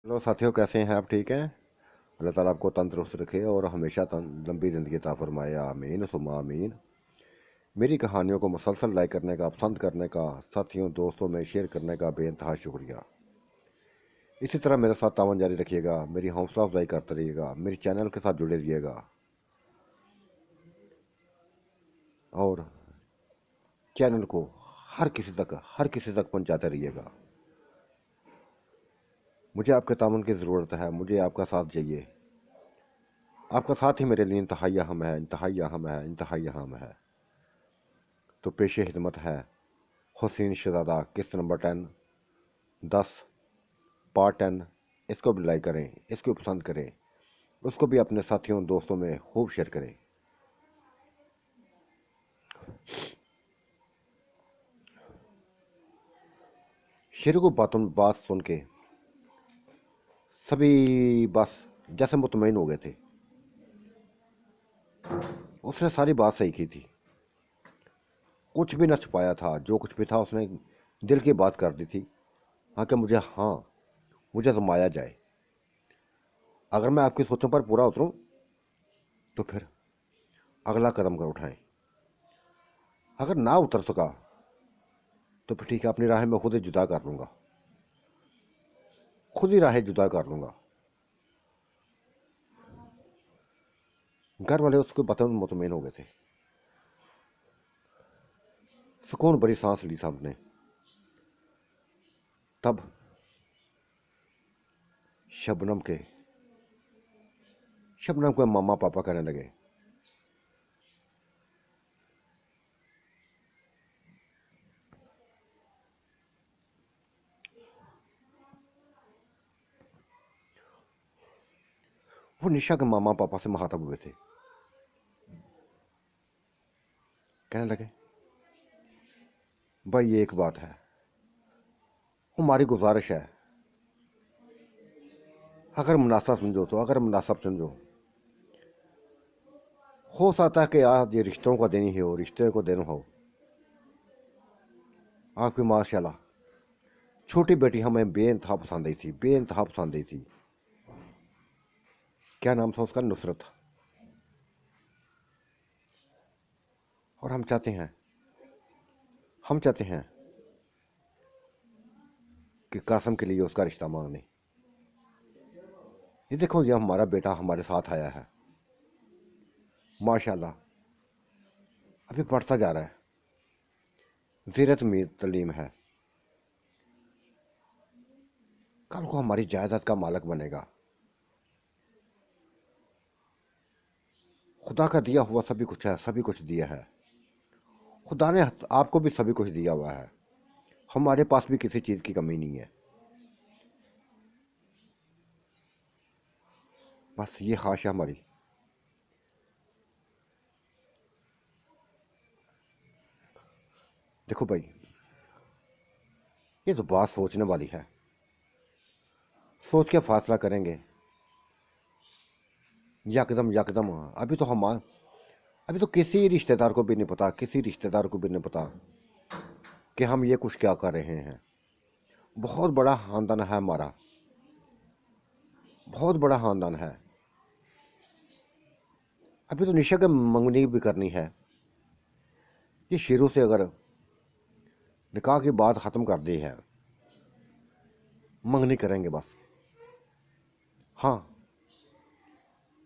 Hello साथियों, कैसे हैं आप? ठीक हैं? अल्लाह ताला आपको तंदुरुस्त रखे और हमेशा लंबी ज़िंदगी अता फरमाए। आमीन सुम्मा आमीन। मेरी कहानियों को मुसलसल लाइक करने का, पसंद करने का, साथियों दोस्तों में शेयर करने का बेइंतहा शुक्रिया। इसी तरह मेरे साथ तावन जारी रखिएगा, मेरी हौसला अफजाई करते रहिएगा, मेरे चैनल के साथ जुड़े रहिएगा और चैनल को हर किसी तक पहुंचाते रहिएगा। मुझे आपके तावन की ज़रूरत है, मुझे आपका साथ चाहिए। आपका साथ ही मेरे लिए इंतहाई अहम है, इंतहाई अहम है, इंतहाई अहम है। तो पेशे खिदमत है हुसैन शहजादा किस्त नंबर 10, 10 पार्ट 10। इसको भी लाइक करें, इसको भी पसंद करें, उसको भी अपने साथियों दोस्तों में खूब शेयर करें। शेर को बात सुन के सभी बस जैसे मुतमईन हो गए थे। उसने सारी बात सही की थी, कुछ भी न छुपाया था। जो कुछ भी था उसने दिल की बात कर दी थी। हाँ, मुझे आजमाया जाए। अगर मैं आपकी सोचों पर पूरा उतरूं तो फिर अगला कदम कर उठाएं। अगर ना उतर सका तो फिर ठीक है, अपनी राह में खुद ही जुदा कर लूंगा, खुद ही राहें जुदा कर लूंगा। घर वाले उसके बातों में मुतमईन हो गए थे। सुकून भरी सांस ली सामने। तब शबनम के शबनम को मामा पापा कहने लगे। वो निशा के मामा पापा से मुखातब हुए थे। कहने लगे, भाई ये एक बात है, हमारी गुजारिश है, अगर मुनासिब समझो तो, अगर मुनासिब समझो। हो सकता है कि आज ये रिश्तों का दिन ही हो, रिश्ते को दिन हो। आपकी माशाल्लाह छोटी बेटी हमें बेइंतहा पसंद आई थी, बेइंतहा पसंद आई थी। क्या नाम था उसका? नुसरत। और हम चाहते हैं कि कासम के लिए उसका रिश्ता मांगने। ये देखो, ये हमारा बेटा हमारे साथ आया है, माशाल्लाह अभी बढ़ता जा रहा है, जीरत मीर तलीम है, कल को हमारी जायदाद का मालिक बनेगा। खुदा का दिया हुआ सभी कुछ है, सभी कुछ दिया है। खुदा ने आपको भी सभी कुछ दिया हुआ है। हमारे पास भी किसी चीज़ की कमी नहीं है। बस ये ख्वाहिश है हमारी। देखो भाई, ये तो बात सोचने वाली है। सोच के फैसला करेंगे। यकदम यकदम अभी तो किसी रिश्तेदार को भी नहीं पता, किसी रिश्तेदार को भी नहीं पता कि हम ये कुछ क्या कर रहे हैं। बहुत बड़ा खानदान है हमारा, बहुत बड़ा खानदान है। अभी तो निशा के मंगनी भी करनी है। ये शुरू से अगर निकाह की बात ख़त्म कर दी है, मंगनी करेंगे बस। हाँ,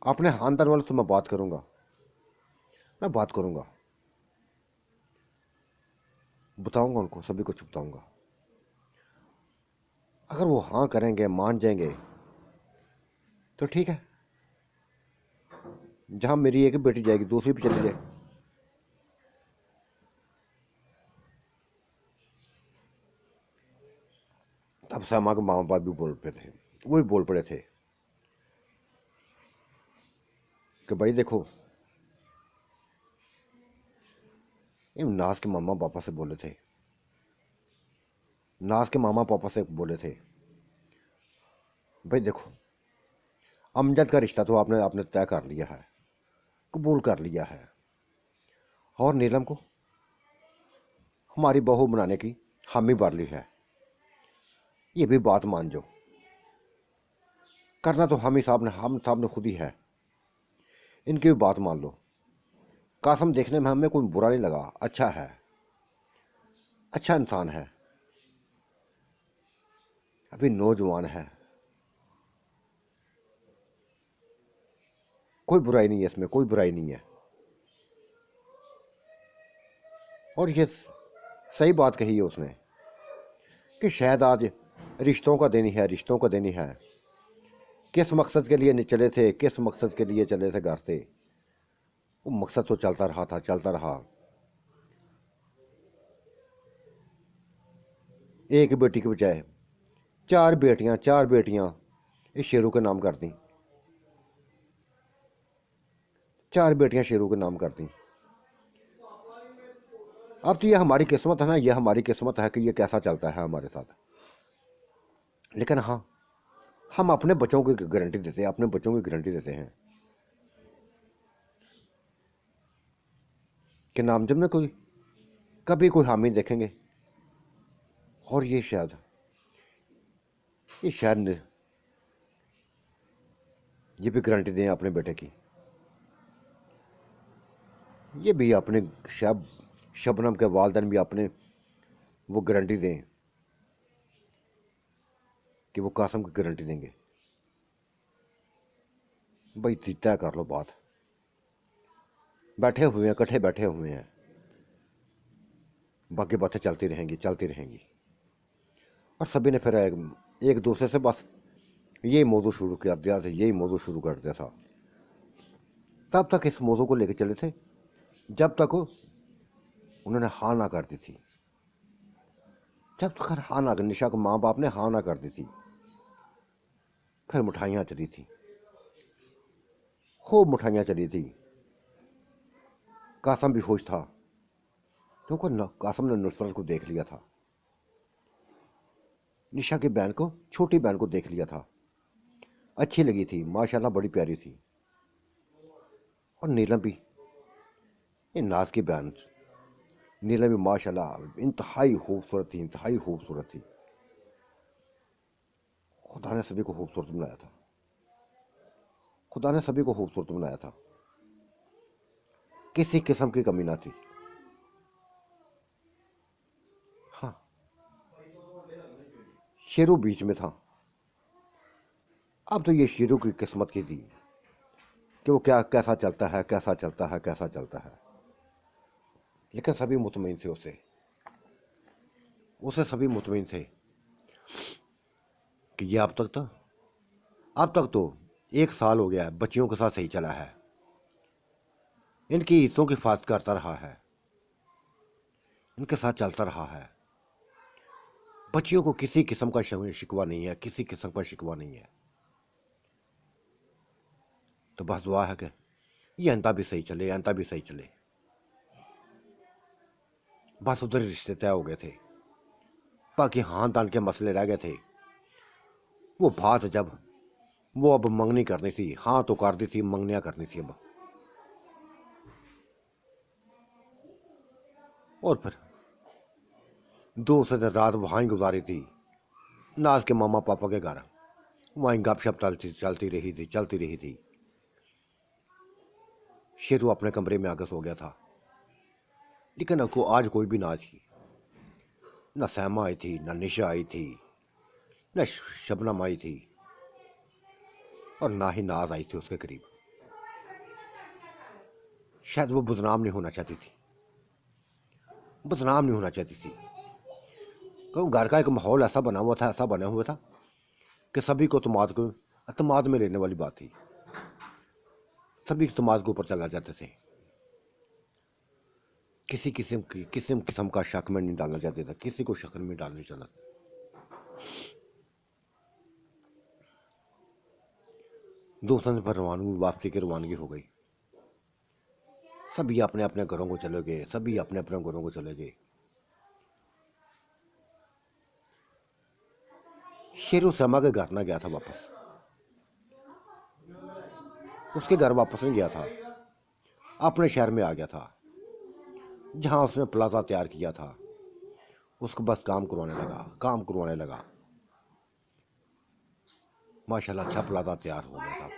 अपने खानदान वालों से मैं बात करूँगा, मैं बात करूँगा, बताऊँगा उनको, सभी कुछ बताऊँगा। अगर वो हाँ करेंगे, मान जाएंगे तो ठीक है। जहाँ मेरी एक बेटी जाएगी दूसरी भी चली जाए। तब समा के माँ बाप भी बोल पड़े थे, वो भी बोल पड़े थे कि भाई देखो, ये नाज के मामा पापा से बोले थे, नाज के मामा पापा से बोले थे, भाई देखो, अमजद का रिश्ता तो आपने आपने तय कर लिया है, कबूल कर लिया है, और नीलम को हमारी बहू बनाने की हामी भर ली है। ये भी बात मान जो। करना तो हम साहब ने खुद ही है। इनकी भी बात मान लो। कासम देखने में हमें कोई बुरा नहीं लगा, अच्छा है, अच्छा इंसान है, अभी नौजवान है, कोई बुराई नहीं है इसमें, कोई बुराई नहीं है। और ये सही बात कही है उसने कि शायद आज रिश्तों का दिन ही है, रिश्तों का दिन ही है। किस मकसद के लिए नहीं चले थे, किस मकसद के लिए चले थे घर से, वो मकसद तो चलता रहा था, चलता रहा। एक बेटी के बजाय चार बेटियां इस शेरू के नाम कर दी, चार बेटियां शेरू के नाम कर दी। अब तो ये हमारी किस्मत है ना, ये हमारी किस्मत है कि ये कैसा चलता है हमारे साथ। लेकिन हाँ, हम अपने बच्चों की गारंटी देते हैं, अपने बच्चों की गारंटी देते हैं कि नामजद में कोई कभी कोई हामी देखेंगे। और ये शायद ये भी गारंटी दें अपने बेटे की, ये भी अपने शबनम के वालिदैन भी अपने वो गारंटी दें कि वो कासम की गारंटी देंगे। भाई तय कर लो बात, बैठे हुए हैं, इकट्ठे बैठे हुए हैं, बाकी बातें चलती रहेंगी, चलती रहेंगी। और सभी ने फिर एक दूसरे से बस यही मौजू शुरू कर दिया था, यही मौजू शुरू कर दिया था। तब तक इस मौजू को लेकर चले थे जब तक उन्होंने हाँ ना कर दी थी, जब तक हाँ ना, निशा के माँ बाप ने हाँ ना कर दी थी। फिर मिठाइयाँ चली थी, खूब मिठाइयाँ चली थी। कासम भी खुश था क्योंकि कासम ने नुसरत को देख लिया था, निशा की बहन को, छोटी बहन को देख लिया था, अच्छी लगी थी, माशाल्लाह बड़ी प्यारी थी। और नीलम भी, ये नाज की बहन नीलम भी माशाल्लाह इंतहाई खूबसूरत थी, इंतहाई खूबसूरत थी। खुदा ने सभी को खूबसूरत बनाया था, खुदा ने सभी को खूबसूरत बनाया था, किसी किस्म की कमी ना थी। हाँ, शेरू बीच में था। अब तो ये शेरू की किस्मत की थी कि वो क्या कैसा चलता है, कैसा चलता है, कैसा चलता है। लेकिन सभी मुतमईन थे उसे, उसे सभी मुतमईन थे कि ये अब तक तो 1 साल हो गया है, बच्चियों के साथ सही चला है, इनकी हिस्सों की हिफाजत करता रहा है, इनके साथ चलता रहा है। बच्चियों को किसी किस्म का शिकवा नहीं है, किसी किस्म का शिकवा नहीं है। तो बस दुआ है कि ये अंता भी सही चले, अंता भी सही चले। बस उधर ही रिश्ते तय हो गए थे, बाकी हाँ दान के मसले रह गए थे। वो बात जब वो अब मंगनी करनी थी, हाँ तो कर दी थी, मंगनियाँ करनी थी अब। और फिर दूसरे दिन रात वहाँ ही गुजारी थी, नाज के मामा पापा के घर। वहीं गपशप चलती रही थी, चलती रही थी। शेरू अपने कमरे में आकर सो गया था, लेकिन उसको आज कोई भी ना थी। न सैमा आई थी, न निशा आई थी, न शबनम आई थी, और ना ही नाज आई थी उसके करीब। शायद वो बदनाम नहीं होना चाहती थी, बदनाम नहीं होना चाहती थी। क्यों, घर का एक माहौल ऐसा बना हुआ था, ऐसा बना हुआ था कि सभी को अतमाद में लेने वाली बात थी, सभी समाज के ऊपर चला जाते थे। किस्म का शक में नहीं डालना चाहते थे, किसी को शक में डालना चाहता। दोस्तों पर वापसी की रवानगी हो गई। सभी अपने अपने घरों को चले गए, सभी अपने अपने घरों को चले गए। शेरू समा के घर ना गया था वापस, उसके घर वापस नहीं गया था, अपने शहर में आ गया था जहां उसने प्लाजा तैयार किया था। उसको बस काम करवाने लगा, काम करवाने लगा। माशाल्लाह अच्छा प्लाजा तैयार हो गया था,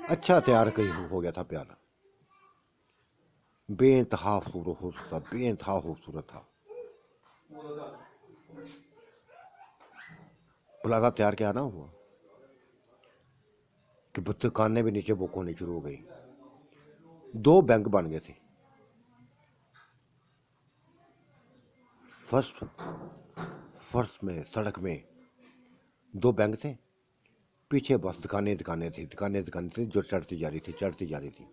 अच्छा तैयार कहीं हो गया था प्यार, बेइंतहा खूबसूरत था, बेइंतहा खूबसूरत था। प्लाजा तैयार क्या ना हुआ कि दुकानें भी नीचे बुक होनी शुरू हो गई। 2 बैंक बन गए थे। फर्स्ट फर्स्ट में सड़क में 2 बैंक थे, पीछे बस दुकानें दुकानें थी, दुकानें दुकानें थी जो चढ़ती जा रही थी, चढ़ती जा रही थी।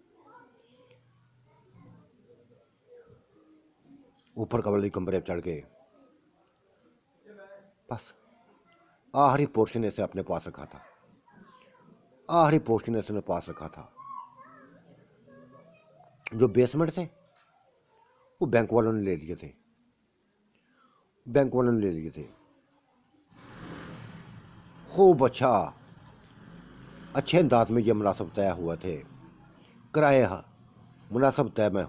ऊपर वाले कमरे चढ़ गए, बस आखिरी पोर्शन ऐसे अपने पास रखा था, आखिरी पोर्शन ऐसे अपने पास रखा था। जो बेसमेंट थे वो बैंक वालों ने ले लिए थे, बैंक वालों ने ले लिए थे। खूब अच्छा अच्छे अंदाज में ये मुनासिब तय हुए थे, किराए मुनासिब तय में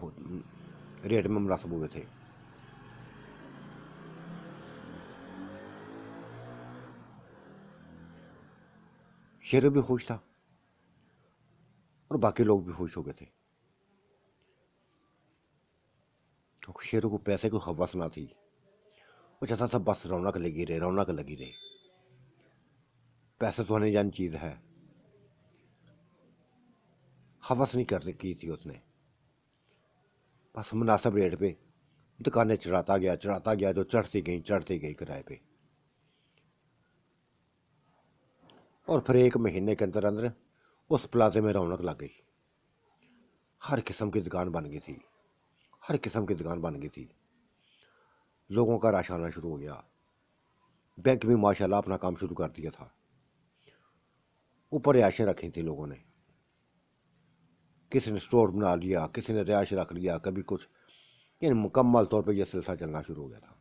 रेट में मुनासिब हुए थे। शेर भी खुश था और बाकी लोग भी खुश हो गए थे। शेरों को पैसे की हवस ना थी, वो चाहता था बस रौनक लगी रहे, रौनक लगी रहे। पैसे तो आने जानी चीज है, हवस नहीं करने की थी उसने। बस मुनासिब रेट पे दुकानें चढ़ाता गया, जो चढ़ती गई किराए पे। और फिर 1 महीने के अंदर अंदर उस प्लाजे में रौनक लग गई। हर किस्म की दुकान बन गई थी, हर किस्म की दुकान बन गई थी। लोगों का रश आना शुरू हो गया। बैंक भी माशाल्लाह अपना काम शुरू कर दिया था। ऊपर रिहायशें रखी थी लोगों ने, किसी ने स्टोर बना लिया, किसी ने रिहायश रख लिया, कभी कुछ, यानी मुकम्मल तौर पर यह सिलसिला चलना शुरू हो गया था।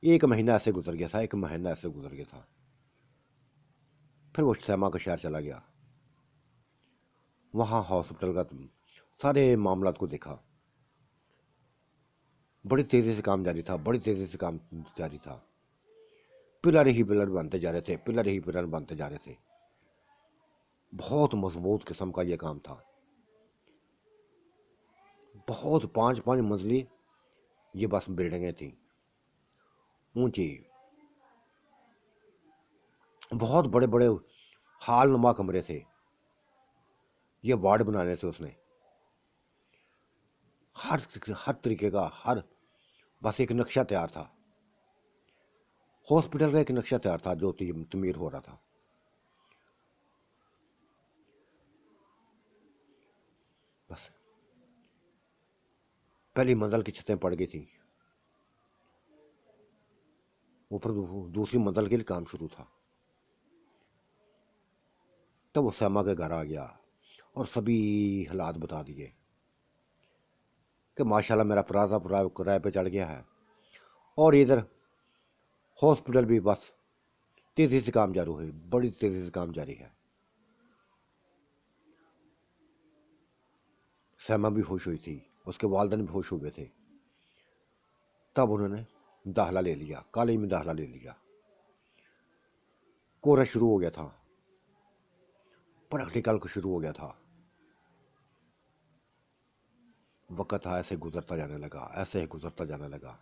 1 महीना ऐसे गुजर गया था, 1 महीना ऐसे गुजर गया था। फिर वो सैमा का शहर चला गया, वहाँ हॉस्पिटल का सारे मामलात को देखा। बड़ी तेज़ी से काम जारी था, बड़ी तेज़ी से काम जारी था। पिलर ही पिलर बनते जा रहे थे, पिलर ही पिलर बनते जा रहे थे। बहुत मजबूत किस्म का ये काम था। बहुत 5-5 मंजिली ये बस बिल्डिंगें थी, ऊंची, बहुत बड़े बड़े हाल नुमा कमरे थे। ये वार्ड बनाने थे उसने, हर हर तरीके का, हर बस एक नक्शा तैयार था। हॉस्पिटल का एक नक्शा तैयार था जो तमीर हो रहा था। बस पहली मंजिल की छतें पड़ गई थी, ऊपर दूसरी मंजिल के लिए काम शुरू था। तब वो सैमा के घर आ गया और सभी हालात बता दिए कि माशाल्लाह मेरा पराजा किराए पे चढ़ गया है, और इधर हॉस्पिटल भी बस तेजी से काम जारी है, बड़ी तेजी से काम जारी है। सैमा भी खुश हुई थी, उसके वालदन भी खुश हुए थे। तब उन्होंने दाखिला ले लिया, कॉलेज में दाखिला ले लिया। कोर्स शुरू हो गया था, प्रैक्टिकल को शुरू हो गया था। वक्त ऐसे गुजरता जाने लगा, ऐसे ही गुजरता जाने लगा।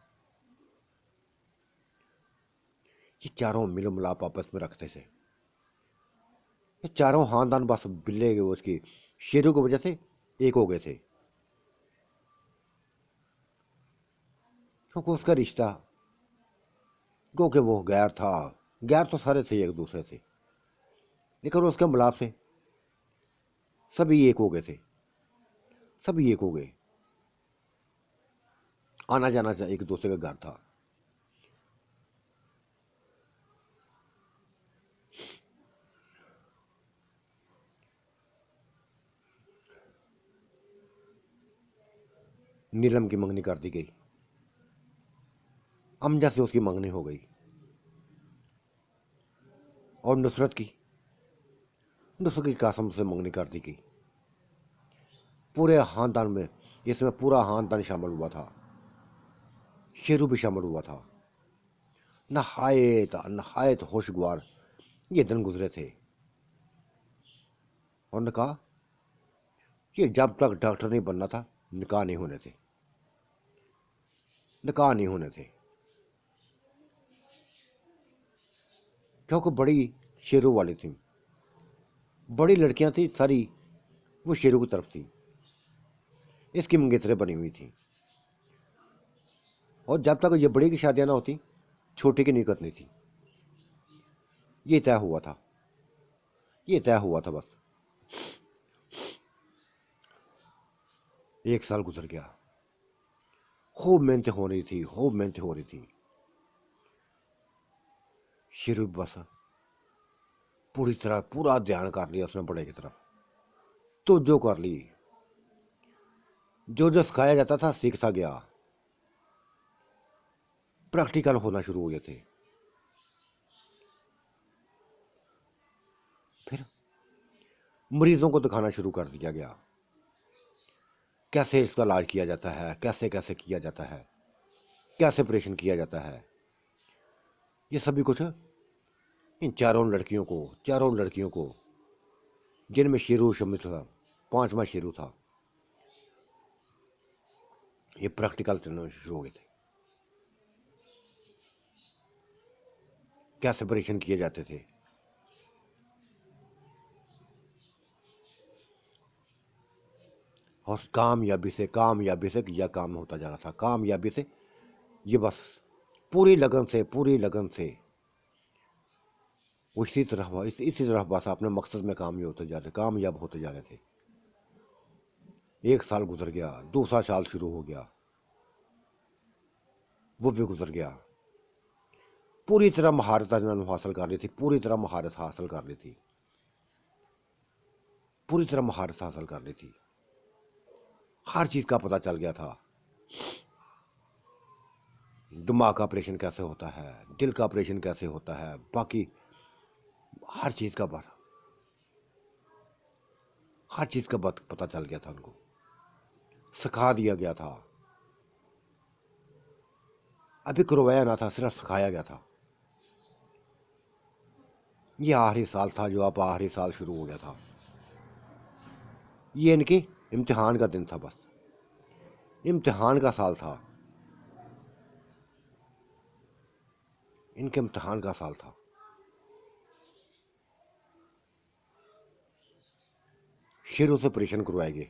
ये चारों मिलो मिलाप आपस में रखते थे। ये चारों खानदान बस बिल्ले उसकी शेरों की वजह से एक हो गए थे, क्योंकि उसका रिश्ता, क्योंकि वो गैर था। गैर तो सारे थे एक दूसरे से, लेकिन उसके मिलाप से सभी एक हो गए थे, सभी एक हो गए। आना जाना एक दूसरे का घर था। नीलम की मंगनी कर दी गई, अमजा से उसकी मंगनी हो गई, और नुसरत की कासम से मंगनी कर दी गई। पूरे खानदान में, इसमें पूरा खानदान शामिल हुआ था, शेरू भी शामिल हुआ था। नहायत खुशगवार ये दिन गुजरे थे। और ने कहा कि जब तक डॉक्टर नहीं बनना था निकाह नहीं होने थे, निकाह नहीं होने थे। क्योंकि बड़ी शेरों वाली थी, बड़ी लड़कियां थी सारी, वो शेरों की तरफ थी, इसकी मंगेतरें बनी हुई थी। और जब तक ये बड़ी की शादियां ना होती छोटी की नहीं करनी थी, ये तय हुआ था, ये तय हुआ था बस। 1 साल गुजर गया, खूब मेहनतें हो रही थी, खूब मेहनतें हो रही थी। शेरू बस पूरी तरह पूरा ध्यान कर लिया उसने बड़े की तरफ, तो जो कर ली, जो जो सिखाया जाता था सीखता गया, प्रैक्टिकल होना शुरू हो गए थे। फिर मरीजों को दिखाना शुरू कर दिया गया, कैसे इसका इलाज किया जाता है, कैसे कैसे किया जाता है, कैसे ऑपरेशन किया जाता है। ये सभी कुछ इन चारों लड़कियों को जिनमें शेरू शामिल था, 5वां शेरू था, ये प्रैक्टिकल चलना शुरू हो गए थे। कैसे ऑपरेशन किए जाते थे, और कामयाबी से यह काम होता जा रहा था, कामयाबी से ये बस पूरी लगन से वो इसी तरह बस अपने मकसद में कामयाब होते जा रहे थे। 1 साल गुजर गया, दूसरा साल शुरू हो गया, वो भी गुजर गया। पूरी तरह महारत इन्होंने हासिल कर ली थी, पूरी तरह महारत हासिल कर ली थी, पूरी तरह महारत हासिल कर ली थी। हर चीज का पता चल गया था, दिमाग का ऑपरेशन कैसे होता है, दिल का ऑपरेशन कैसे होता है, बाकी हर चीज का पता चल गया था उनको, सिखा दिया गया था। अभी करवाया ना था, सिर्फ सिखाया गया था। ये आखिरी साल था, जो अब आखिरी साल शुरू हो गया था। ये इनके इम्तिहान का दिन था, बस इम्तिहान का साल था, इनके इम्तिहान का साल था। शेरों से ऑपरेशन करवाएंगे,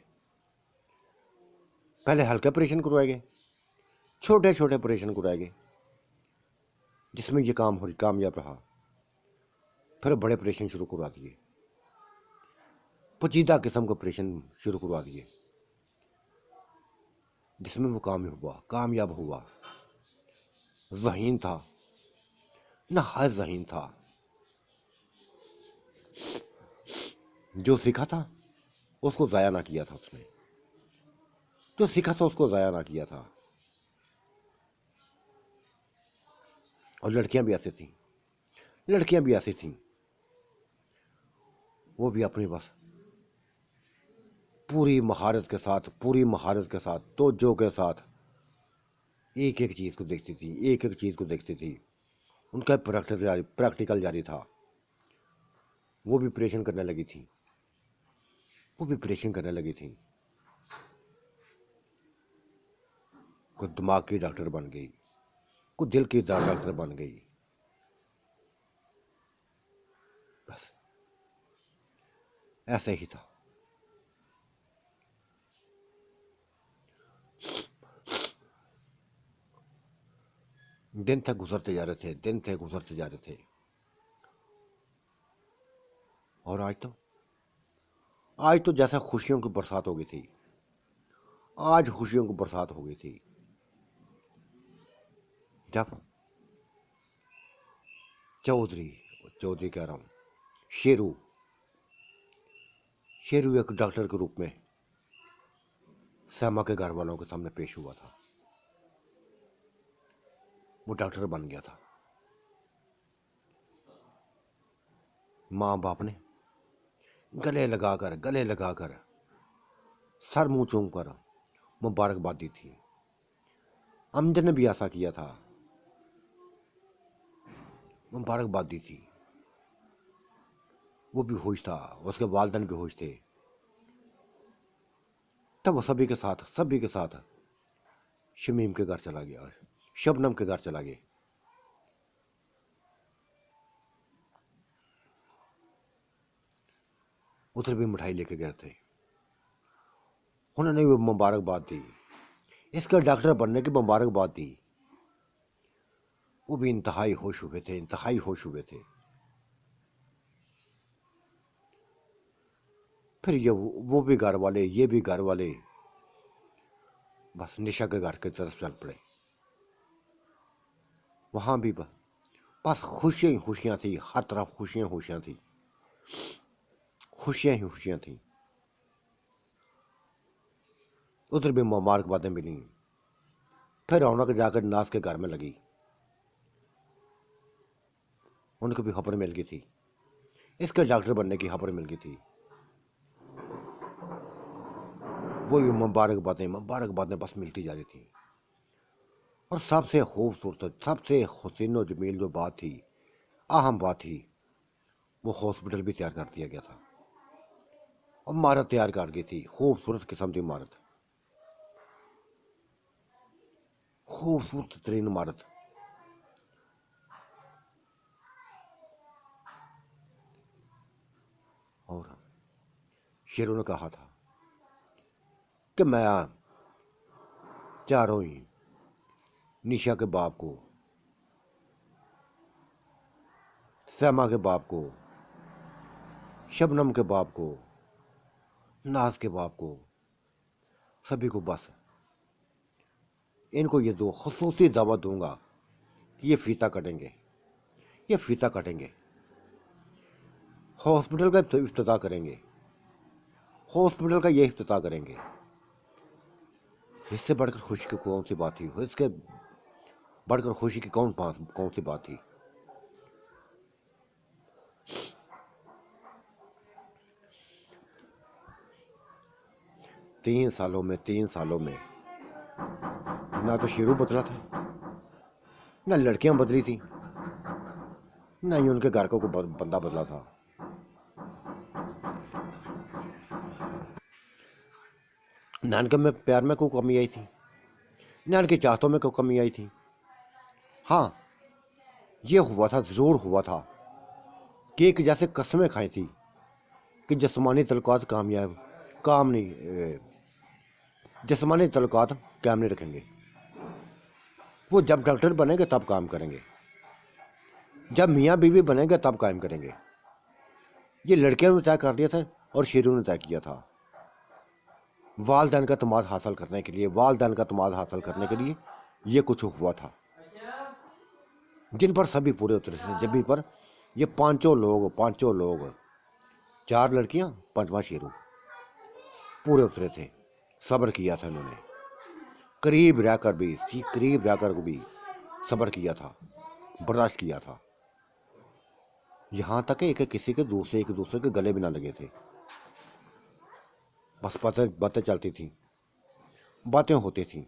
पहले हल्के ऑपरेशन करवाएंगे, छोटे छोटे ऑपरेशन करवाएंगे, जिसमें ये कामयाब रहा। फिर बड़े ऑपरेशन शुरू करवा दिए, पेचीदा किस्म के ऑपरेशन शुरू करवा दिए, जिसमें वो कामयाब हुआ। ज़हीन था, नहायत ज़हीन था, जो सीखा था उसको ज़ाया ना किया था उसने, जो सीखा था उसको ज़ाया ना किया था। और लड़कियां भी ऐसी थीं, वो भी अपनी बस पूरी महारत के साथ तोजो के साथ एक एक चीज़ को देखती थी। उनका प्रैक्टिकल जारी था। वो भी ऑपरेशन करने लगी थी, कोई दिमाग की डॉक्टर बन गई, कोई दिल की डॉक्टर बन गई। बस ऐसे ही था। दिन थे गुजरते जा रहे थे। और आज तो जैसा खुशियों की बरसात हो गई थी, आज खुशियों की बरसात हो गई थी। जब चौधरी चौधरी कह रहा हूँ, शेरू शेरू एक डॉक्टर के रूप में सैमा के घर वालों के सामने पेश हुआ था। वो डॉक्टर बन गया था। माँ बाप ने गले लगाकर सर मुंह चूम कर मुबारकबाद दी थी। अमजद ने भी ऐसा किया था। मुबारकबाद दी थी। वो भी होश था, उसके वालिदैन भी होश थे। तब वो सभी के साथ शमीम के घर चला गया और शबनम के घर चला गया। उधर भी मिठाई लेके गए थे। उन्होंने भी मुबारकबाद दी, इसका डॉक्टर बनने की मुबारकबाद दी। वो भी इंतहाई होश हुए थे, इंतहाई होश हुए थे। फिर ये वो भी घर वाले, ये भी घर वाले बस निशा के घर की तरफ चल पड़े। वहां भी बस खुशियां ही खुशियां थी, हर तरफ खुशियां खुशियां थी, खुशियां ही खुशियां थी। उधर भी मुबारकबादें मिली। फिर रौनक जाकर नाज के घर में लगी, उनको भी खबर मिल गई थी, इसके डॉक्टर बनने की खबर मिल गई थी। वो भी मुबारकबादें बस मिलती जा रही थी। और सबसे खूबसूरत, सबसे हुसैन जमील जो बात थी, अहम बात थी, वो हॉस्पिटल भी तैयार कर दिया गया था और इमारत तैयार कर गई थी, खूबसूरत किस्म की इमारत, खूबसूरत तरीन इमारत। और शेरों ने कहा था कि मैं चारों ही निशा के बाप को, सैमा के बाप को, शबनम के बाप को, नाज के बाप को, सभी को बस इनको ये दो खसूसी दावत दूंगा कि ये फीता कटेंगे, ये फीता कटेंगे, हॉस्पिटल का इफ्तिताह करेंगे, हॉस्पिटल का ये इफ्तिताह करेंगे। इससे बढ़कर खुशी की कौन सी बात थी, इसके बढ़कर खुशी की कौन सी बात थी। 3 सालों में ना तो शेरू बदला था, ना लड़कियां बदली थी, ना ही उनके घर का कोई बंदा बदला था। ना इनके में प्यार में कोई कमी आई थी, ना इनकी चाहतों में कोई कमी आई थी। हाँ, ये हुआ था, जरूर हुआ था कि एक जैसे कस्में खाई थी कि जिस्मानी तल्लुकात कामयाब काम नहीं, जिस्मानी तल्लुकात कायम नहीं रखेंगे। वो जब डॉक्टर बनेंगे तब काम करेंगे, जब मियाँ बीवी बनेंगे तब कायम करेंगे। ये लड़कियों ने तय कर दिया था और शेरों ने तय किया था। वालदैन का तमाद हासिल करने के लिए, वालदैन का तमाद हासिल करने के लिए ये कुछ हुआ था, जिन पर सभी पूरे उतरे थे। जब भी पर ये पांचों लोग 4 लड़कियां 5वां शेरू पूरे उतरे थे। सब्र किया था इन्होंने, करीब रहकर भी सब्र किया था, बर्दाश्त किया था। यहाँ तक एक किसी के दूसरे एक दूसरे के गले भी ना लगे थे। बस बातें चलती थी, बातें होती थी,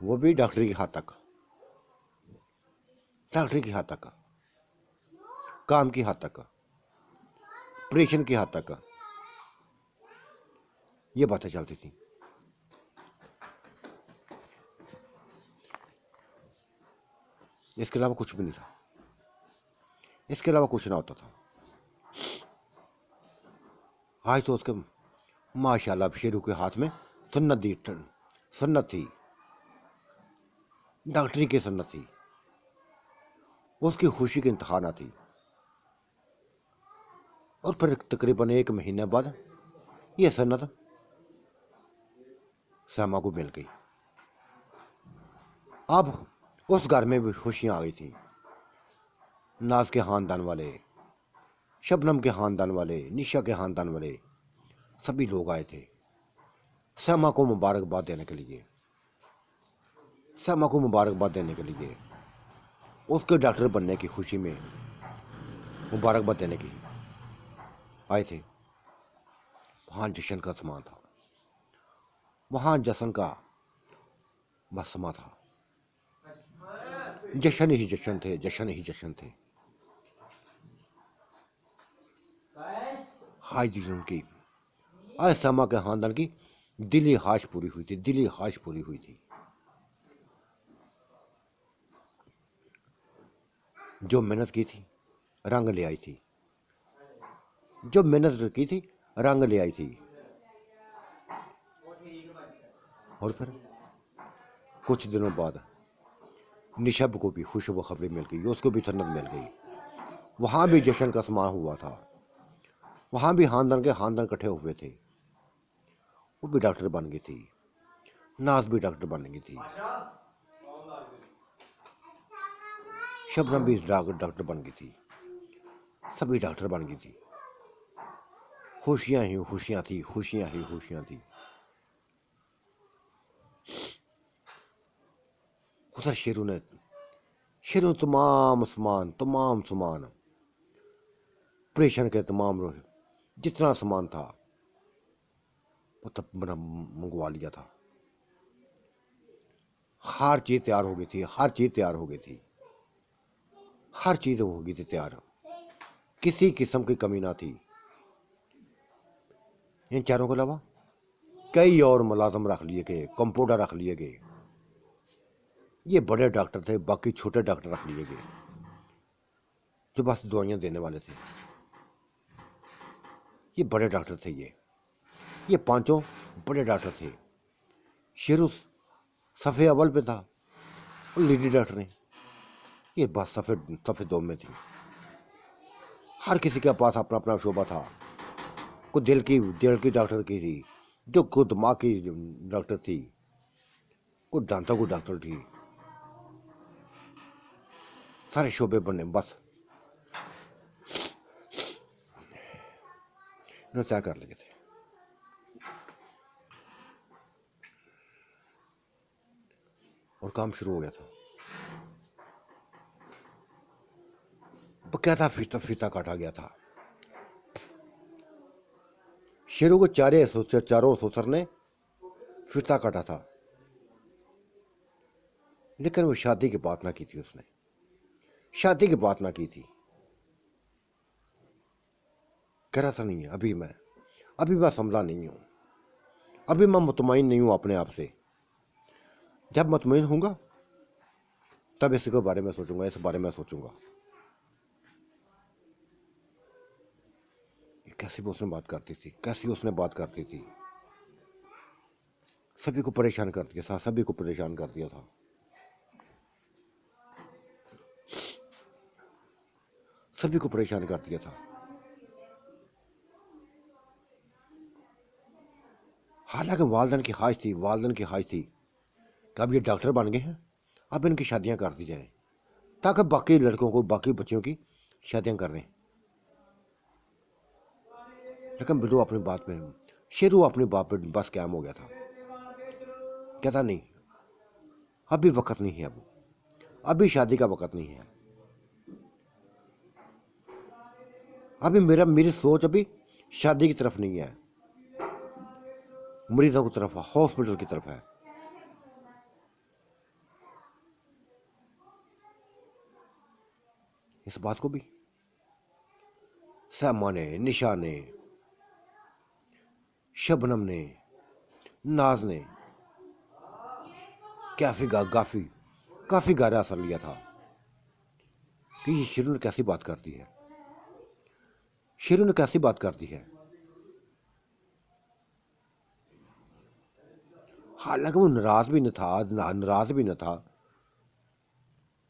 वो भी डॉक्टरी की हद तक, डॉक्टरी की हद तक, काम की हद तक, ऑपरेशन की हद तक ये बातें चलती थी। इसके अलावा कुछ भी नहीं था, इसके अलावा कुछ ना होता था। आज तो उसके माशाल्लाह शेरू के हाथ में सन्नत थी, डॉक्टरी की सन्नत थी। उसकी खुशी की इंतहा ना थी। और फिर तकरीबन 1 महीने बाद ये सन्नत सैमा को मिल गई। अब उस घर में भी खुशियां आ गई थी। नाज के खानदान वाले, शबनम के खानदान वाले, निशा के खानदान वाले सभी लोग आए थे सैमा को मुबारकबाद देने के लिए, सैमा को मुबारकबाद देने के लिए, उसके डॉक्टर बनने की खुशी में मुबारकबाद देने की आए थे। वहाँ जश्न का समा था, वहाँ जश्न का बस समा था। जश्न ही जश्न थे, जश्न ही जश्न थे। आज दिन उनकी, आज समा के खानदान की दिली ख्वाहिश पूरी हुई थी, दिली ख्वाहिश पूरी हुई थी। जो मेहनत की थी रंग ले आई थी, जो मेहनत की थी रंग ले आई थी। और फिर कुछ दिनों बाद निशब को भी खुशखबरी मिल गई, उसको भी सन्नत मिल गई। वहाँ भी जश्न का समा हुआ था, वहाँ भी खानदान के खानदान इकट्ठे हुए थे। वो भी डॉक्टर बन गई थी, नाज भी डॉक्टर बन गई थी, शबनम भी डॉक्टर बन गई थी, सभी डॉक्टर बन गई थी। खुशियां ही खुशियां थी, खुशियां ही खुशियां थी। उधर शेरू तमाम सामान ऑपरेशन के तमाम जितना सामान था वो तब बना मंगवा लिया था। हर चीज तैयार हो गई थी, हर चीज तैयार हो गई थी, हर चीज हो गई थी तैयार, किसी किस्म की कमी ना थी। इन चारों के अलावा कई और मुलाजम रख लिए गए, कंपाउंडर रख लिए गए। ये बड़े डॉक्टर थे, बाकी छोटे डॉक्टर रख लिए गए जो बस दवाइयां देने वाले थे। ये बड़े डॉक्टर थे, ये पांचों बड़े डॉक्टर थे। शेरू सफ़े अव्वल पे था और लेडी डॉक्टर ने ये बस सफ़े दो में थी। हर किसी के पास अपना अपना शोबा था। कोई दिल की डॉक्टर की थी, जो कोई दिमाग की डॉक्टर थी, कोई दांतों को डॉक्टर थी। सारे शोबे बने बस इन्होंने तय कर लिए थे। और काम शुरू हो गया था। बकायदा फीता फीता काटा गया था। शेरू को चारों सोचर ने फीता काटा था, लेकिन वो शादी की बात ना की थी। उसने शादी की बात ना की थी। कह रहा था नहीं, अभी मैं संभला नहीं हूं, अभी मैं मुतमईन नहीं हूं अपने आप से। जब मुतमईन होऊंगा तब इसके बारे में सोचूंगा, इस बारे में सोचूंगा। कैसी वो उसने बात करती थी, कैसी उसने बात करती थी। सभी को परेशान कर दिया था, सभी को परेशान कर दिया था। सभी को परेशान कर दिया था। हालांकि वालदेन की ख्वाहिश थी कि अब ये डॉक्टर बन गए हैं, अब इनकी शादियां कर दी जाएं ताकि बाकी लड़कों को, बाकी बच्चों की शादियां कर दें। लेकिन बिल्लू अपनी बात में, शेरू अपनी बात पे बस कायम हो गया था। कहता नहीं, अभी वक्त नहीं है, अभी शादी का वक्त नहीं है। अभी मेरी सोच अभी शादी की तरफ नहीं है, मरीजों की तरफ, हॉस्पिटल की तरफ है। इस बात को भी सैमा ने, निशा ने, शबनम ने, नाज ने काफी गहरा असर लिया था कि ये शेरू ने कैसी बात करती है, शेरू ने कैसी बात करती है। हालांकि वो नाराज भी न था,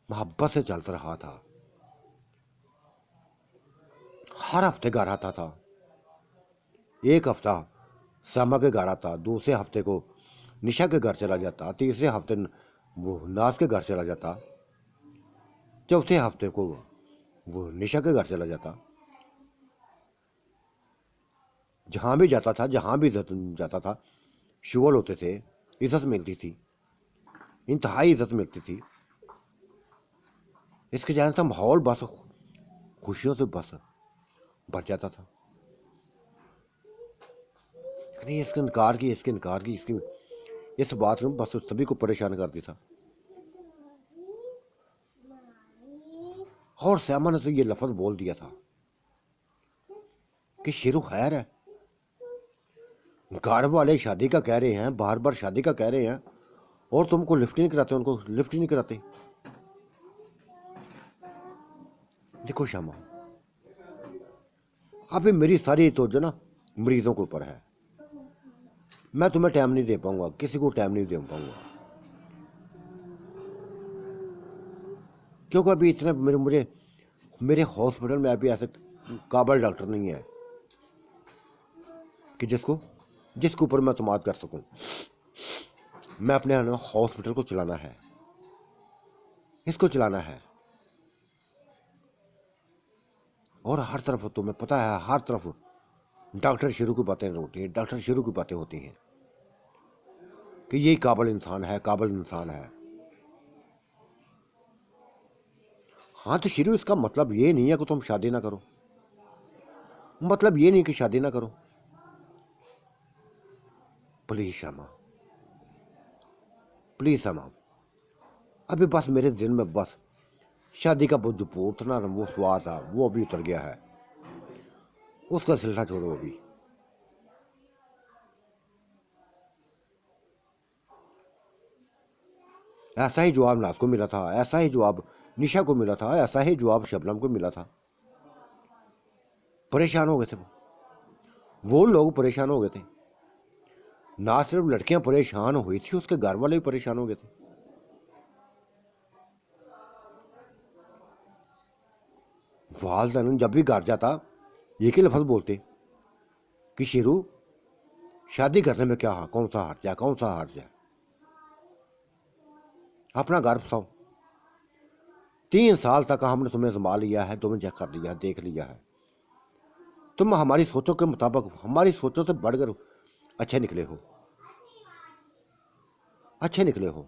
मोहब्बत से चलता रहा था। हर हफ्ते घर आता था, एक हफ्ता सैमा के घर आता, दूसरे हफ्ते को निशा के घर चला जाता, तीसरे हफ्ते वो नाज के घर चला जाता, चौथे हफ्ते को वो निशा के घर चला जाता। जहां भी जाता था शुगल होते थे, इज्जत मिलती थी, इंतहाई इज्जत मिलती थी। इसके जाने से माहौल बस खुशियों से बस भर जाता था। नहीं, इसके इनकार की इस बात ने बस सभी को परेशान कर दिया था। और सैमा ने तो ये लफ्ज़ बोल दिया था कि शेरू खैर है, घर वाले शादी का कह रहे हैं, बार बार शादी का कह रहे हैं, और तुमको लिफ्ट ही नहीं कराते, उनको लिफ्ट ही नहीं कराते। देखो श्यामा, अभी मेरी सारी तो जो ना मरीजों के ऊपर है, मैं तुम्हें टाइम नहीं दे पाऊंगा, किसी को टाइम नहीं दे पाऊंगा, क्योंकि अभी इतने मुझे मेरे हॉस्पिटल में अभी ऐसे काबिल डॉक्टर नहीं है कि जिसके ऊपर मैं एतमाद कर सकूं। मैं अपने हॉस्पिटल को चलाना है, इसको चलाना है, और हर तरफ तुम्हें पता है, हर तरफ डॉक्टर शेरू की बातें होती हैं, डॉक्टर शेरू की बातें होती हैं कि यही काबिल इंसान है, काबिल इंसान है। हाँ तो शेरू, इसका मतलब ये नहीं है कि तुम शादी ना करो, मतलब ये नहीं कि शादी ना करो। प्लीज श्यामा, प्लीज श्यामा, अभी बस मेरे दिल में बस शादी का जो भूत ना वो स्वाद था, वो अभी उतर गया है, उसका सिलसिला छोड़ो अभी। ऐसा ही जवाब नाज को मिला था, ऐसा ही जवाब निशा को मिला था, ऐसा ही जवाब शबनम को मिला था। परेशान हो गए थे वो लोग परेशान हो गए थे। ना सिर्फ लड़कियां परेशान हुई थी, उसके घर वाले भी परेशान हो गए थे। वालदैन जब भी घर जाता एक ही लफ्ज बोलते कि शेरू, शादी करने में क्या, कौन सा हार जाए, कौन सा हार जाए, अपना घर बसाओ। 3 साल तक हमने तुम्हें संभाल लिया है, तुम्हें चेक कर लिया है, देख लिया है, तुम हमारी सोचों के मुताबिक, हमारी सोचों से बढ़कर अच्छे निकले हो, अच्छे निकले हो,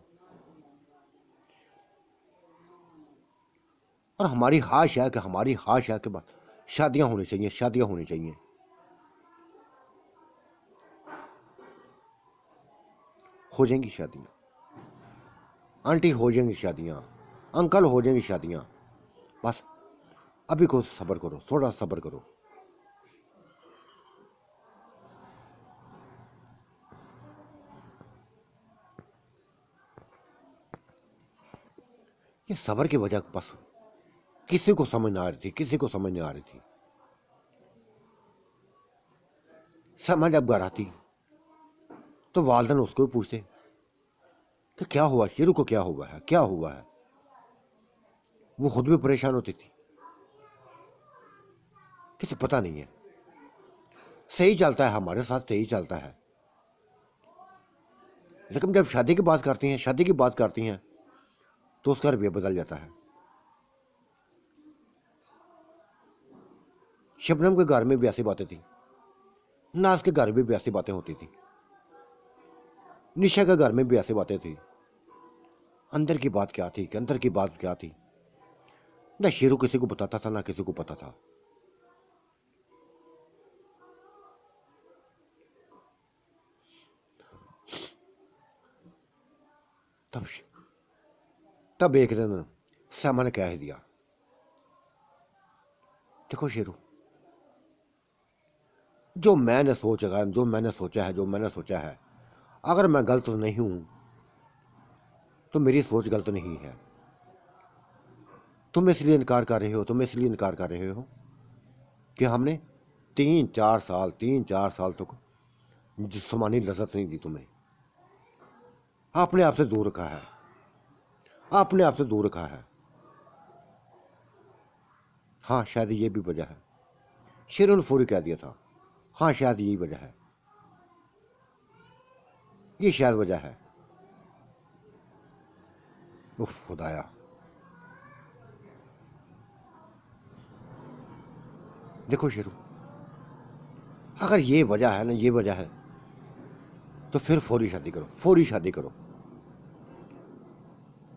और हमारी ख्वाहिश है कि हमारी ख्वाहिश है कि बस शादियां होनी चाहिए, शादियां होनी चाहिए। हो जाएंगी शादियां आंटी, हो जाएंगी शादियां अंकल, हो जाएंगी शादियां, बस अभी को सब्र करो, थोड़ा सब्र करो। ये सब्र की वजह बस किसी को समझ ना आ रही थी, किसी को समझ नहीं आ रही थी। समझ जब घर आती तो वालदन उसको भी पूछते कि क्या हुआ शेरू को, क्या हुआ है, क्या हुआ है। वो खुद भी परेशान होती थी, किसी पता नहीं है, सही चलता है हमारे साथ, सही चलता है, लेकिन जब शादी की बात करती हैं, शादी की बात करती हैं, तो उसका रवैया बदल जाता है। शबनम के घर में भी ऐसी बातें थी, नाज के घर में भी ऐसी बातें होती थी, निशा के घर में भी ऐसी बातें थी। अंदर की बात क्या थी, कि अंदर की बात क्या थी, ना शेरू किसी को बताता था, ना किसी को पता था। तब तब एक दिन सैमा ने कह दिया, देखो शेरू, जो मैंने सोचा, जो मैंने सोचा है, जो मैंने सोचा है, अगर मैं गलत नहीं हूं तो मेरी सोच गलत नहीं है। तुम इसलिए इनकार कर रहे हो, तुम इसलिए इनकार कर रहे हो कि हमने 3-4 साल तक जिस्मानी लज्जत नहीं दी तुम्हें, अपने आप से दूर रखा है, अपने आप से दूर रखा है। हाँ शायद ये भी वजह है, शेरों ने फौरी कह दिया था, हाँ शायद यही वजह है, ये शायद वजह है। उफ खुदाया, देखो शेरू, अगर ये वजह है ना, ये वजह है, तो फिर फौरी शादी करो, फौरी शादी करो।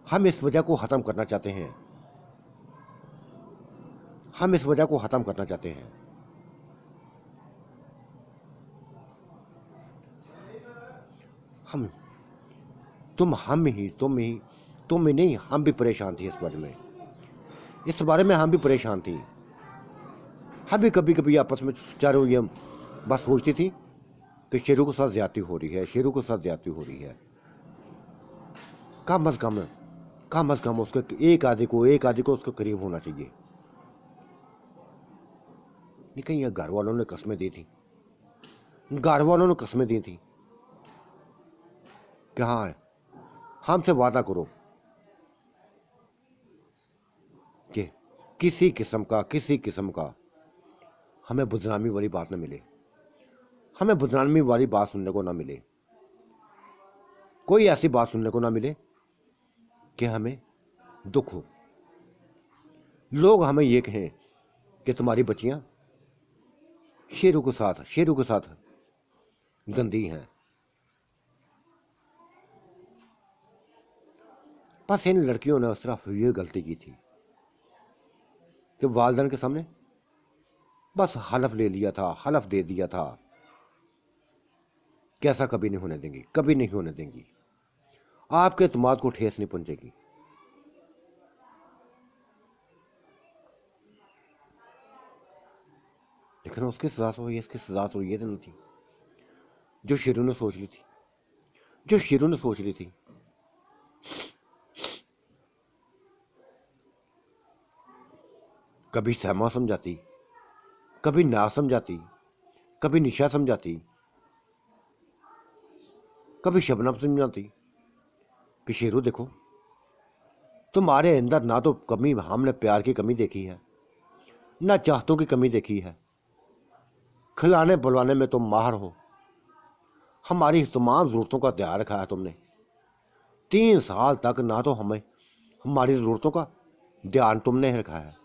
हम इस वजह को ख़त्म करना चाहते हैं, हम इस वजह को ख़त्म करना चाहते हैं। हम तुम ही नहीं, हम भी परेशान थे इस बारे में इस बारे में हम भी परेशान थी। हम भी कभी कभी आपस में चारों ये बस सोचती थी कि शेरू के साथ ज्यादती हो रही है, शेरू के साथ ज्यादती हो रही है। कम अज कम उसके एक आदि को उसके करीब होना चाहिए। लेकिन यह घर वालों ने कस्में दी थी, घर वालों ने कस्में दी थी कि हाँ हमसे वादा करो कि किसी किस्म का हमें बदनामी वाली बात न मिले, हमें बदनामी वाली बात सुनने को ना मिले, कोई ऐसी बात सुनने को ना मिले कि हमें दुख हो। लोग हमें ये कहें कि तुम्हारी बच्चियां शेरू के साथ गंदी हैं। बस इन लड़कियों ने उस तरफ ये गलती की थी कि वालिदैन के सामने बस हलफ ले लिया था, हलफ दे दिया था कि ऐसा कभी नहीं होने देंगी, कभी नहीं होने देंगी, आपके एतमाद को ठेस नहीं पहुंचेगी। लेकिन उसकी सजा तो ये, इसकी सजा तो ये नहीं थी जो शेरू ने सोच ली थी, जो शेरू ने सोच ली थी। कभी सहमा समझाती, कभी ना समझाती, कभी निशा समझाती, कभी शबनम समझाती कि शेरू देखो, तुम्हारे अंदर ना तो कमी, हमने प्यार की कमी देखी है, ना चाहतों की कमी देखी है, खिलाने बुलवाने में तुम माहिर हो, हमारी तमाम ज़रूरतों का ध्यान रखा है तुमने। 3 साल तक ना तो हमें हमारी ज़रूरतों का ध्यान तुमने रखा है,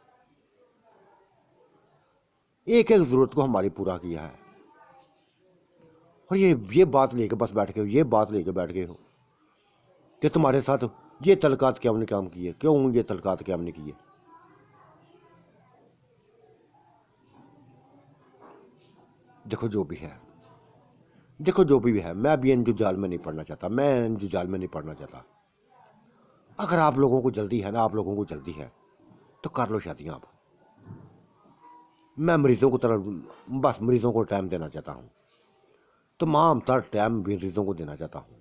एक एक ज़रूरत को हमारी पूरा किया है। और ये बात लेके बस बैठ गए हो, ये बात लेके बैठ गए हो कि तुम्हारे साथ ये तलकात क्या हमने काम किए, क्यों ये तलकात क्या हमने किए। देखो जो भी है, देखो जो भी है, मैं भी इन जुजाल में नहीं पढ़ना चाहता, मैं इन जुजाल में नहीं पढ़ना चाहता। अगर आप लोगों को जल्दी है ना, आप लोगों को जल्दी है तो कर लो शादियां आप। मैं मरीजों को तरह बस मरीजों को टाइम देना चाहता हूं, तमाम तर टाइम मरीजों को देना चाहता हूं।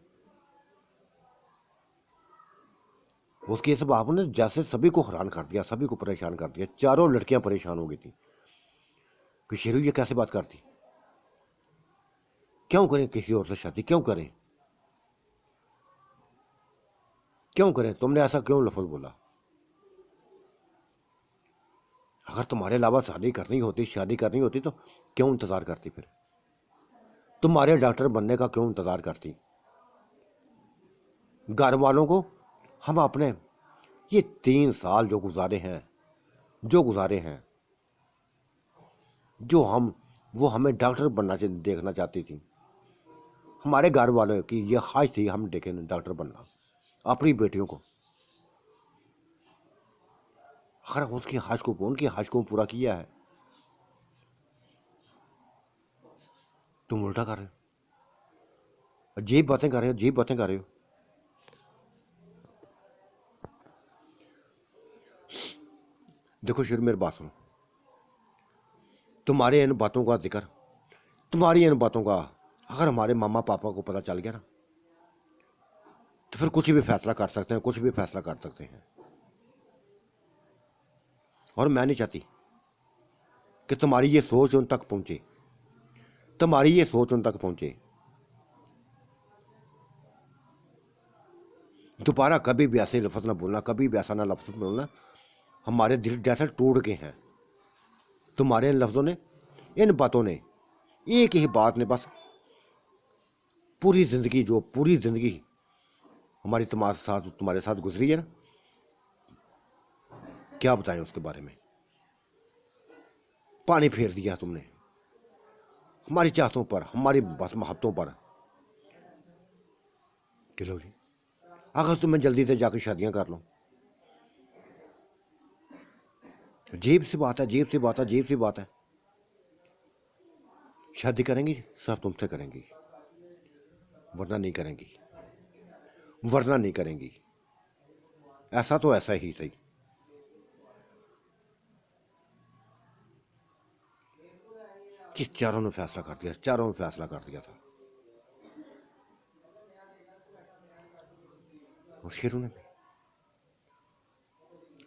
उसके सब आपने जैसे सभी को हैरान कर दिया, सभी को परेशान कर दिया, चारों लड़कियां परेशान हो गई थी कि शेरू ये कैसे बात करती, क्यों करें किसी और से शादी, क्यों करें, क्यों करें, तुमने ऐसा क्यों लफज बोला। अगर तुम्हारे अलावा शादी करनी होती तो क्यों इंतजार करती, फिर तुम्हारे डॉक्टर बनने का क्यों इंतजार करती। घर वालों को हम अपने ये 3 साल जो गुजारे हैं, जो हम वो हमें डॉक्टर बनना देखना चाहती थी। हमारे घर वालों की ये ख्वाहिश थी हम देखें डॉक्टर बनना अपनी बेटियों को। अगर उनकी ख्वाहिश को पूरा किया है, तुम उल्टा कर रहे हो, अजीब बातें कर रहे हो। देखो शेर मेरी बात सुनो, तुम्हारी इन बातों का अगर हमारे मामा पापा को पता चल गया ना, तो फिर कुछ भी फैसला कर सकते हैं। और मैं नहीं चाहती कि तुम्हारी ये सोच उन तक पहुंचे, दोबारा कभी भी ऐसे लफ्ज़ ना बोलना, कभी भी ऐसा ना लफ्ज़ बोलना। हमारे दिल जैसे टूट गए हैं तुम्हारे इन लफ्ज़ों ने, इन बातों ने, एक ही बात ने बस पूरी ज़िंदगी हमारी तुम्हारे साथ गुजरी है ना, क्या बताएं उसके बारे में। पानी फेर दिया तुमने हमारी चाहतों पर, हमारी बस मोहब्बतों पर। चलो जी, अगर तुम्हें जल्दी से जाकर शादियां कर लो, अजीब सी बात है। शादी करेंगी सिर्फ तुमसे करेंगी, वरना नहीं करेंगी। ऐसा तो ऐसा ही सही। कि चारों ने फैसला कर दिया, चारों ने फैसला कर दिया था। और शेरों ने भी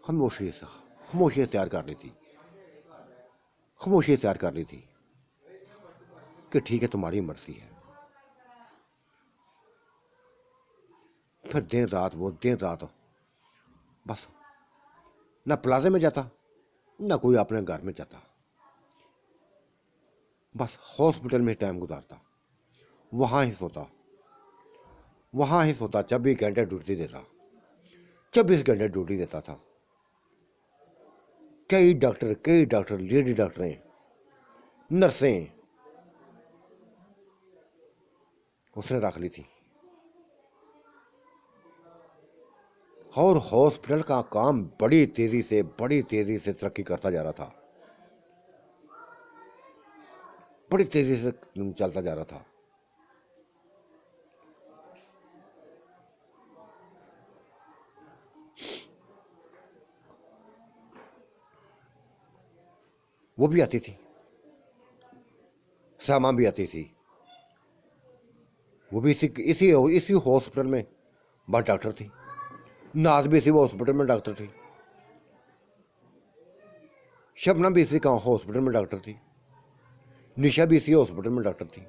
खामोशी तैयार कर ली थी, खामोशी तैयार कर ली थी कि ठीक है तुम्हारी मर्जी है। फिर दिन रात बस ना प्लाजे में जाता, ना कोई अपने घर में जाता, बस हॉस्पिटल में टाइम गुजारता, वहाँ ही सोता, 24 घंटे ड्यूटी देता, 24 घंटे ड्यूटी देता था। कई डॉक्टर लेडी डॉक्टरें, नर्सें उसने रख ली थी। और हॉस्पिटल का काम बड़ी तेजी से तरक्की करता जा रहा था, बड़ी तेजी से चलता जा रहा था। वो भी आती थी, सामा भी आती थी, वो भी इसी हॉस्पिटल में बस डॉक्टर थी। नाज भी इसी हॉस्पिटल में डॉक्टर थी, शबनम भी इसी का हॉस्पिटल में डॉक्टर थी, निशा भी इसी हॉस्पिटल में डॉक्टर थी।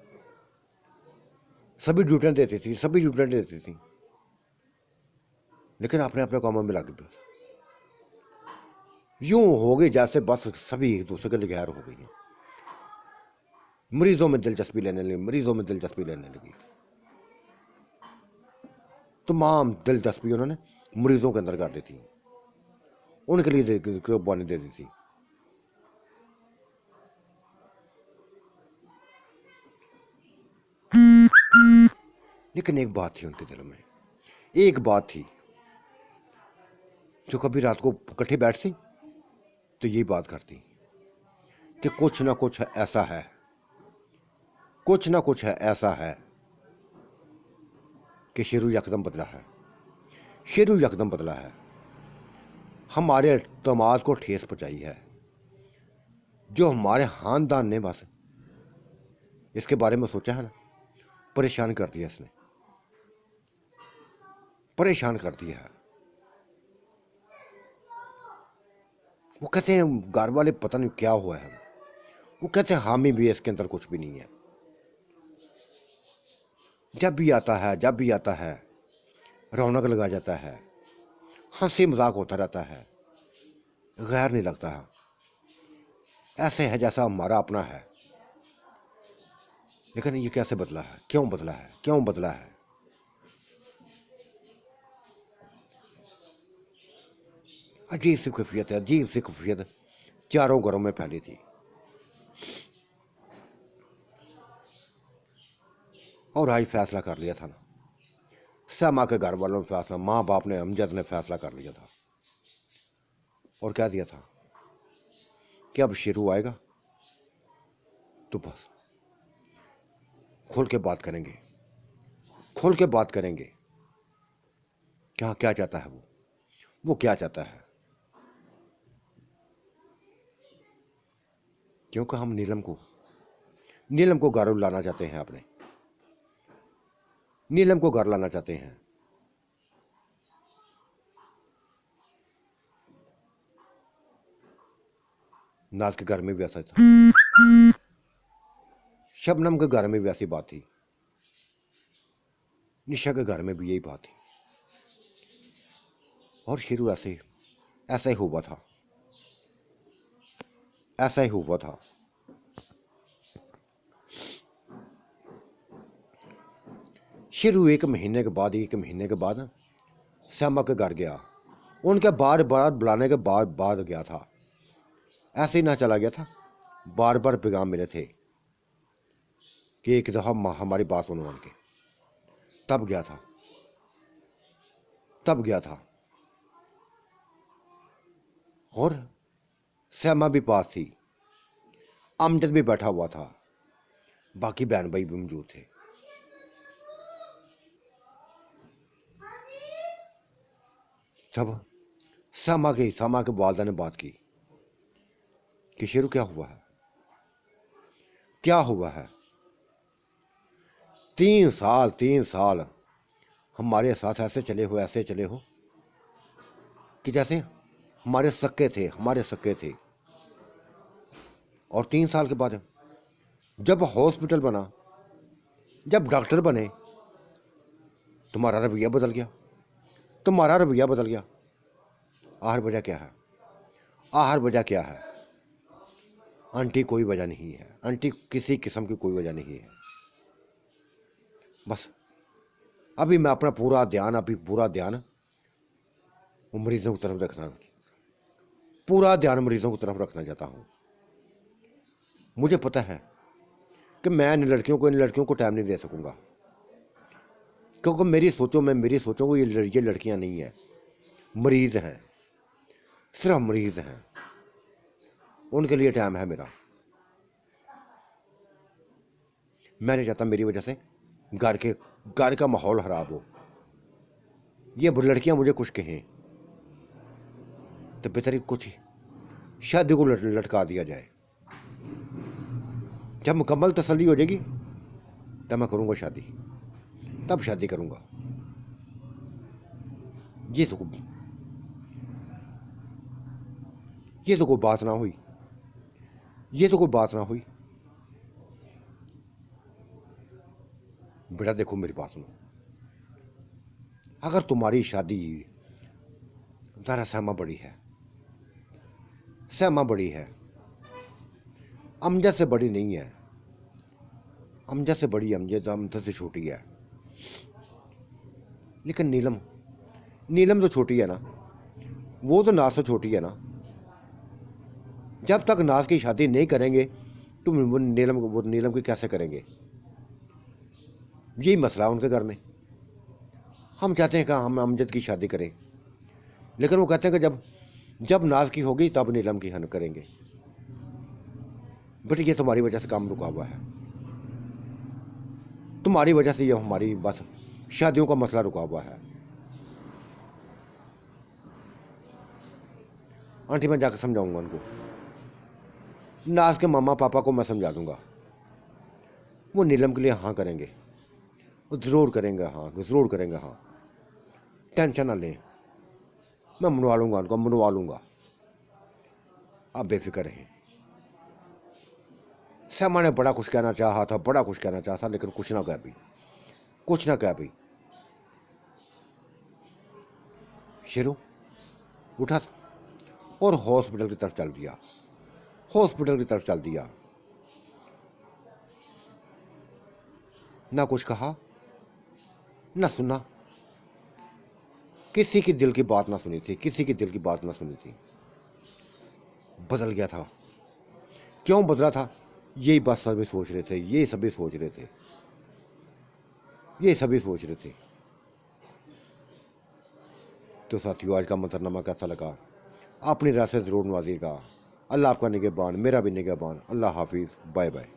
सभी ड्यूटियां देती थी, लेकिन अपने अपने कामों में लग गई। यूं हो गई जैसे बस सभी एक दूसरे के लिए गैर हो गई हैं। मरीजों में दिलचस्पी लेने लगी, तमाम दिलचस्पी उन्होंने मरीजों के अंदर कर दी थी, उनके लिए कुर्बानी दे दी थी। लेकिन एक बात थी उनके दिल में, एक बात थी जो कभी रात को इकट्ठे बैठती तो यही बात करती कि कुछ ना कुछ ऐसा है कि शेरू यकदम बदला है, हमारे दामाद को ठेस पहुंचाई है, जो हमारे खानदान ने बस इसके बारे में सोचा है ना, परेशान कर दिया इसने, परेशान कर दिया है। वो कहते हैं घर वाले पता नहीं क्या हुआ है, वो कहते हैं हामी भी इसके अंदर कुछ भी नहीं है। जब भी आता है रौनक लगा जाता है, हंसी मजाक होता रहता है, गैर नहीं लगता है, ऐसे है जैसा हमारा अपना है। लेकिन ये कैसे बदला है, क्यों बदला है? अजीब सी खुफियत चारों घरों में फैली थी। और आज फैसला कर लिया था ना, समा के घर वालों ने फैसला, माँ बाप ने, अमजद ने फैसला कर लिया था और कह दिया था कि अब शेरू आएगा तो बस खोल के बात करेंगे, क्या चाहता है वो क्या चाहता है। क्योंकि हम नीलम को घर लाना चाहते हैं, नीलम को घर लाना चाहते हैं। नाज के घर में भी ऐसा था, शबनम के घर में भी ऐसी बात थी, निशा के घर में भी यही बात थी। और शेरू ऐसा ही हुआ था। शेरू एक महीने के बाद श्यामा के घर गया, उनके बार बुलाने के बाद गया था, ऐसे ही ना चला गया था, बार पैगाम मिले थे कि एक दफ़ा हमारी बात सुनो उनके, तब गया था। और श्यामा भी पास थी, अमजद भी बैठा हुआ था, बाकी बहन भाई भी मौजूद थे। सब श्यामा के वालदा ने बात की कि शेरू क्या हुआ है, क्या हुआ है? 3 साल हमारे साथ ऐसे चले हो कि जैसे हमारे सके थे। और 3 साल के बाद जब हॉस्पिटल बना, जब डॉक्टर बने, तुम्हारा रवैया बदल गया, आखिर वजह क्या है? आंटी, कोई वजह नहीं है आंटी, किसी किस्म की कोई वजह नहीं है। बस अभी मैं अपना पूरा ध्यान मरीजों की तरफ रखना चाहता हूँ। मुझे पता है कि मैं इन लड़कियों को टाइम नहीं दे सकूंगा, क्योंकि मेरी सोचों को ये लड़कियां नहीं है, मरीज हैं, सिर्फ मरीज हैं। उनके लिए टाइम है मेरा। मैं नहीं चाहता मेरी वजह से घर का माहौल खराब हो। ये लड़कियां मुझे कुछ कहें तो बेहतर कुछ शादी को लटका दिया जाए। जब मुकम्मल तसल्ली हो जाएगी तब मैं करूंगा शादी, तब शादी करूंगा। ये तो कोई बात ना हुई। बेटा देखो, मेरी बात सुनो। अगर तुम्हारी शादी ज़रा सहमा बड़ी है, अमजद से बड़ी नहीं है। अमजद से छोटी है। लेकिन नीलम तो छोटी है ना, वो तो नाज से छोटी है ना। जब तक नाज की शादी नहीं करेंगे तो वो नीलम की कैसे करेंगे? यही मसला है उनके घर में। हम चाहते हैं कि हम अमजद की शादी करें, लेकिन वो कहते हैं कि जब नाज की होगी तब नीलम की हम करेंगे। बट ये तुम्हारी वजह से काम रुका हुआ है, तुम्हारी वजह से ये हमारी बस शादियों का मसला रुका हुआ है। आंटी, मैं जाकर समझाऊंगा उनको। नाज के मामा पापा को मैं समझा दूंगा, वो नीलम के लिए हाँ करेंगे, वो ज़रूर करेंगे हाँ। टेंशन ना लें, मैं मनवा लूँगा। आप बेफिक्र रहें। सैमा ने बड़ा कुछ कहना चाहा था, लेकिन कुछ ना कहा भी। शेरू उठा और हॉस्पिटल की तरफ चल दिया। ना कुछ कहा ना सुना, किसी की दिल की बात ना सुनी थी। बदल गया था। क्यों बदला था? यही बात सभी सोच रहे थे। तो साथियों, आज का मंजरनामा कैसा लगा? अपनी राय से ज़रूर नवाजिएगा। अल्लाह आपका निगहबान, मेरा भी निगहबान। अल्लाह हाफिज़, बाय बाय।